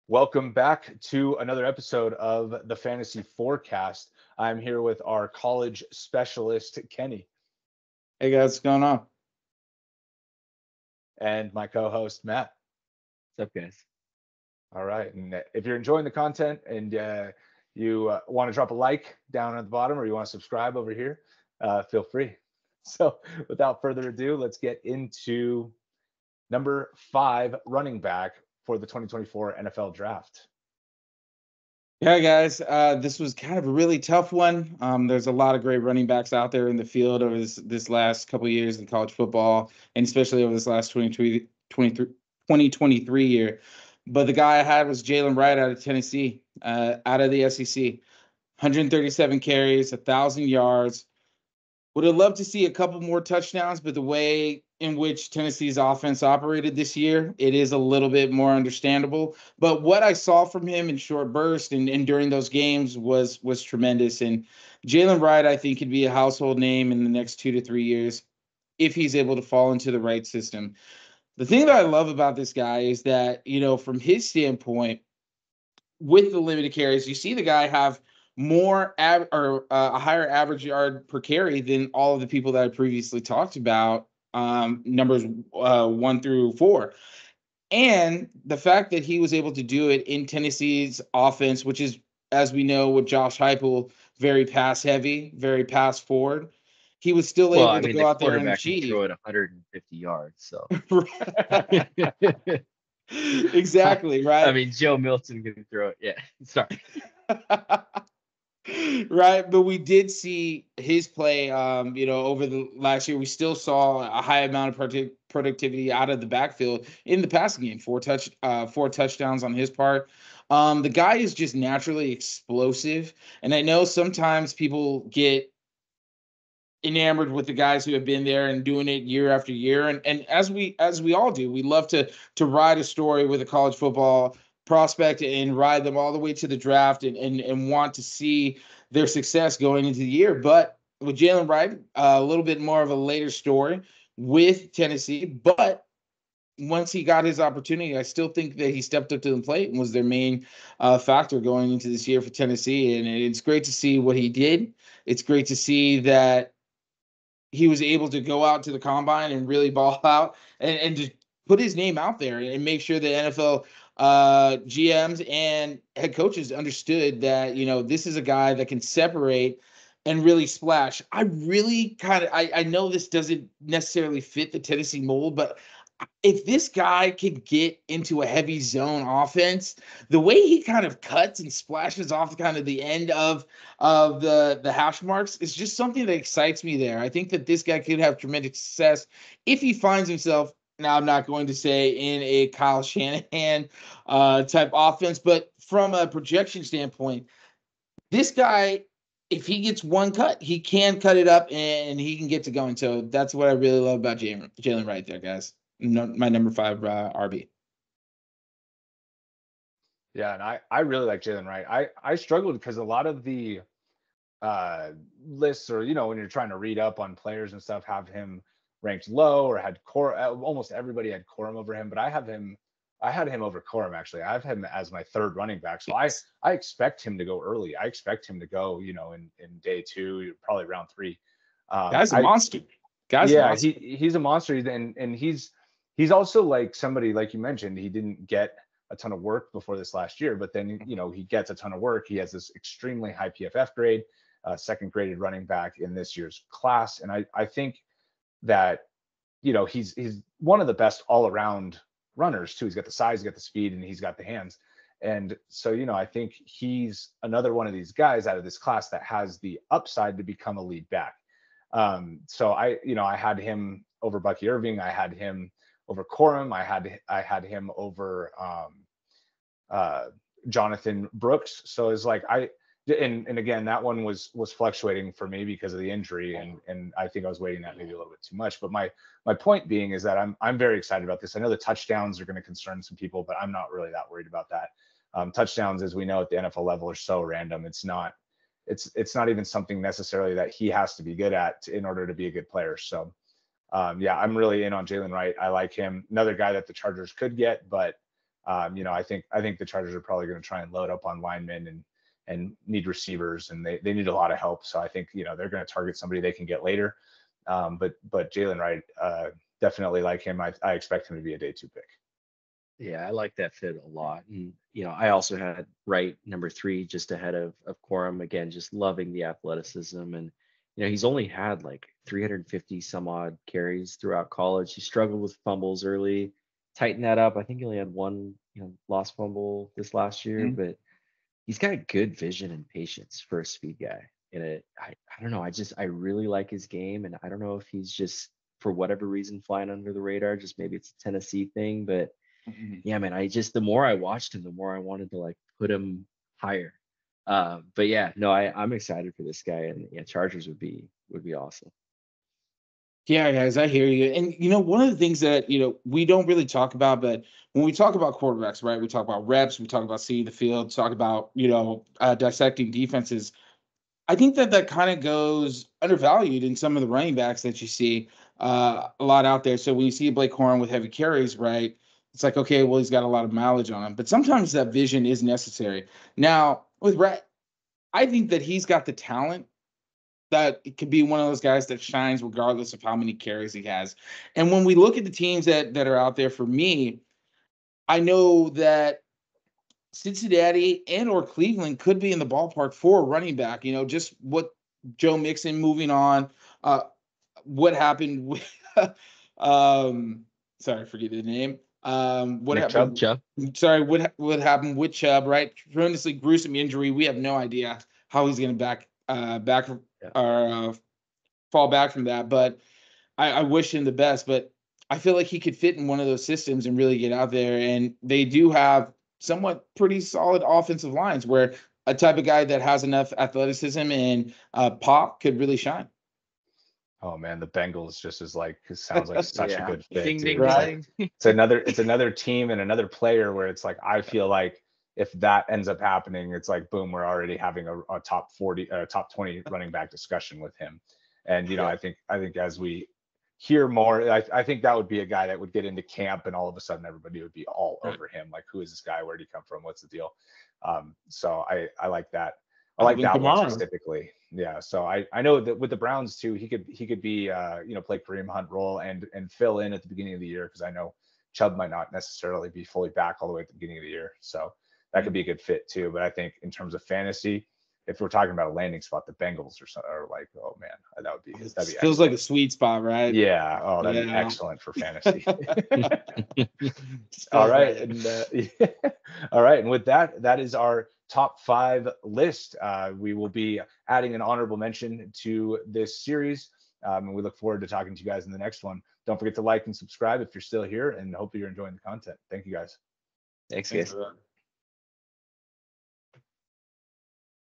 Welcome back to another episode of the Fantasy Forecast. I'm here with our college specialist, Kenny, Hey guys, what's going on? and my co host, Matt. What's up, guys? All right. And if you're enjoying the content and you want to drop a like down at the bottom or you want to subscribe over here, feel free. So, without further ado, let's get into number 5 running back for the 2024 NFL Draft. Yeah, guys, this was kind of a really tough one. There's a lot of great running backs out there in the field over this last couple of years in college football, and especially over this last 2023 year. But the guy I had was Jaylen Wright out of Tennessee, out of the SEC. 137 carries, 1,000 yards. Would have loved to see a couple more touchdowns, but the way in which Tennessee's offense operated this year, it is a little bit more understandable. But what I saw from him in short bursts and during those games was tremendous. And Jaylen Wright, I think, could be a household name in the next 2 to 3 years if he's able to fall into the right system. The thing that I love about this guy is that, from his standpoint, with the limited carries, you see the guy have a higher average yard per carry than all of the people that I previously talked about, numbers 1 through 4. And the fact that he was able to do it in Tennessee's offense, which is, as we know, with Josh Heupel, very pass heavy, very pass forward. He was still able to The go out there and quarterback can achieve. throw it 150 yards. So, Exactly, right? Joe Milton can throw it. Yeah, sorry. Right, but we did see his play. Over the last year, we still saw a high amount of productivity out of the backfield in the passing game. Four touchdowns on his part. The guy is just naturally explosive, and I know sometimes people get enamored with the guys who have been there and doing it year after year, and as we all do, we love to ride a story with a college football prospect and ride them all the way to the draft and want to see their success going into the year. But with Jaylen Wright, a little bit more of a later story with Tennessee, but once he got his opportunity, I still think that he stepped up to the plate and was their main factor going into this year for Tennessee. And it's great to see what he did. It's great to see that he was able to go out to the combine and really ball out and just put his name out there and make sure the NFL GMs and head coaches understood that, this is a guy that can separate and really splash. I know this doesn't necessarily fit the Tennessee mold, but if this guy can get into a heavy zone offense, the way he kind of cuts and splashes off kind of the end of the hash marks is just something that excites me there. I think that this guy could have tremendous success if he finds himself. Now, I'm not going to say in a Kyle Shanahan type offense, but from a projection standpoint, this guy, if he gets one cut, he can cut it up and he can get to going. So that's what I really love about Jaylen right there, guys. No, my number 5 RB. Yeah, and I really like Jaylen Wright. I struggled because a lot of the lists, or when you're trying to read up on players and stuff, have him ranked low or had almost everybody had Corum over him, but I had him over Corum. Actually, I have him as my 3rd running back, so I expect him to go early. I expect him to go in day 2, probably round 3. Guy's a monster. He's a monster, and he's also like somebody, like you mentioned, he didn't get a ton of work before this last year, but then he gets a ton of work. He has this extremely high PFF grade, 2nd graded running back in this year's class, and I think that he's one of the best all around runners too. He's got the size, he's got the speed, and he's got the hands. And so I think he's another one of these guys out of this class that has the upside to become a lead back. So I had him over Bucky Irving. I had him over Corum. I had him over Jonathan Brooks. So it's like and again, that one was fluctuating for me because of the injury, and I think I was waiting that maybe a little bit too much. But my point being is that I'm very excited about this. I know the touchdowns are going to concern some people, but I'm not really that worried about that. Touchdowns, as we know at the NFL level, are so random. It's not even something necessarily that he has to be good at in order to be a good player. So I'm really in on Jaylen Wright. I like him. Another guy that the Chargers could get, but I think the Chargers are probably going to try and load up on linemen and need receivers, and they need a lot of help. So I think they're going to target somebody they can get later. But Jaylen Wright, definitely like him. I expect him to be a day 2 pick. Yeah, I like that fit a lot. And, I also had Wright number 3 just ahead of Corum. Again, just loving the athleticism. And, he's only had like 350 some odd carries throughout college. He struggled with fumbles early, tightened that up. I think he only had one, lost fumble this last year, but he's got good vision and patience for a speed guy. And I don't know. I really like his game. And I don't know if he's just, for whatever reason, flying under the radar. Just maybe it's a Tennessee thing, but yeah, man, the more I watched him, the more I wanted to like put him higher. But yeah, no, I'm excited for this guy, and yeah, Chargers would be awesome. Yeah, guys, I hear you. And one of the things that we don't really talk about, but when we talk about quarterbacks, right? We talk about reps, we talk about seeing the field, talk about dissecting defenses. I think that kind of goes undervalued in some of the running backs that you see a lot out there. So when you see Blake Corum with heavy carries, right? It's like, okay, well, he's got a lot of mileage on him, but sometimes that vision is necessary. Now, with Rhett, I think that he's got the talent that it could be one of those guys that shines regardless of how many carries he has. And when we look at the teams that are out there, for me, I know that Cincinnati and or Cleveland could be in the ballpark for a running back. Just what Joe Mixon moving on, what happened with sorry, forget the name. What Nick happened? Chubb. Sorry, what happened with Chubb? Right, tremendously gruesome injury. We have no idea how he's going to fall back from that. But I wish him the best. But I feel like he could fit in one of those systems and really get out there. And they do have somewhat pretty solid offensive lines where a type of guy that has enough athleticism and pop could really shine. Oh man, the Bengals sounds like such a good fit. Ding, Dude. ding, Right. ding. It's another team and another player where it's like I feel like if that ends up happening, it's like boom, we're already having a top 40 top 20 running back discussion with him. And I think as we hear more, I think that would be a guy that would get into camp and all of a sudden everybody would be all over him. Like, who is this guy? Where'd he come from? What's the deal? So I like that. I like that one specifically. Yeah. So I know that with the Browns too, he could be play Kareem Hunt role and fill in at the beginning of the year, because I know Chubb might not necessarily be fully back all the way at the beginning of the year. So that could be a good fit too. But I think in terms of fantasy, if we're talking about a landing spot, the Bengals are like, oh man, that'd be Feels excellent. like a sweet spot, right? Yeah. Oh, that'd be excellent for fantasy. All right. And all right. And with that, that is our top 5 list. We will be adding an honorable mention to this series. And we look forward to talking to you guys in the next one. Don't forget to like and subscribe if you're still here, and hope you're enjoying the content. Thank you guys. Thanks guys.